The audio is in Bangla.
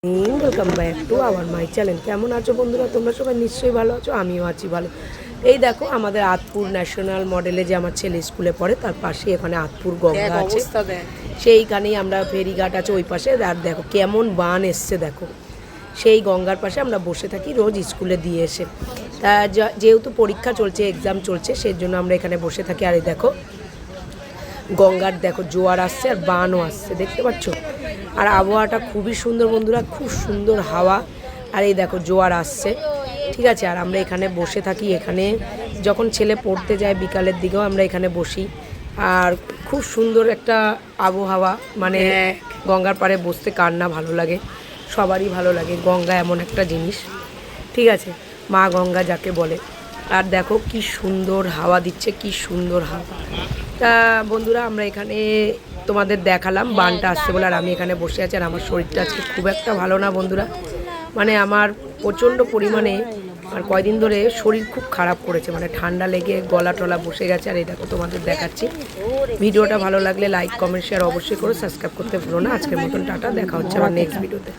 Welcome back to our my channel. কেমন আছো বন্ধুরা? তোমরা সবাই নিশ্চয়ই ভালো আছো, আমিও আছি ভালো। এই দেখো আমাদের আতপুর ন্যাশনাল মডেলে যে আমার ছেলে স্কুলে পড়ে তার পাশে এখানে আতপুর গঙ্গা আছে, সেইখানেই আমরা ফেরিঘাট আছে ওই পাশে। আর দেখো কেমন বান এসছে, দেখো সেই গঙ্গার পাশে আমরা বসে থাকি রোজ স্কুলে দিয়ে এসে। তা যেহেতু পরীক্ষা চলছে, এক্সাম চলছে, সেই জন্য আমরা এখানে বসে থাকি। আর এই দেখো গঙ্গার দেখো জোয়ার আসছে আর বানও আসছে, দেখতে পাচ্ছ। আর আবহাওয়াটা খুবই সুন্দর বন্ধুরা, খুব সুন্দর হাওয়া। আর এই দেখো জোয়ার আসছে, ঠিক আছে। আর আমরা এখানে বসে থাকি, এখানে যখন ছেলে পড়তে যায় বিকালের দিকেও আমরা এখানে বসি। আর খুব সুন্দর একটা আবহাওয়া, মানে গঙ্গার পাড়ে বসতে কার না ভালো লাগে, সবারই ভালো লাগে। গঙ্গা এমন একটা জিনিস, ঠিক আছে, মা গঙ্গা যাকে বলে। আর দেখো কি সুন্দর হাওয়া দিচ্ছে, কি সুন্দর হাওয়া। তা বন্ধুরা আমরা এখানে তোমাদের দেখালাম বানটা আসছে বলে। আর আমি এখানে বসে আছি, আর আমার শরীরটা আজকে খুব একটা ভালো না বন্ধুরা, মানে আমার প্রচণ্ড পরিমাণে আর কয়দিন ধরে শরীর খুব খারাপ করেছে, মানে ঠান্ডা লেগে গলা টলা বসে গেছে। আর এই দেখো তোমাদের দেখাচ্ছি। ভিডিওটা ভালো লাগলে লাইক কমেন্ট শেয়ার অবশ্যই করো, সাবস্ক্রাইব করতে ভুলো না। আজকের মতন টাটা, দেখা হচ্ছে আমার নেক্সট ভিডিওতে।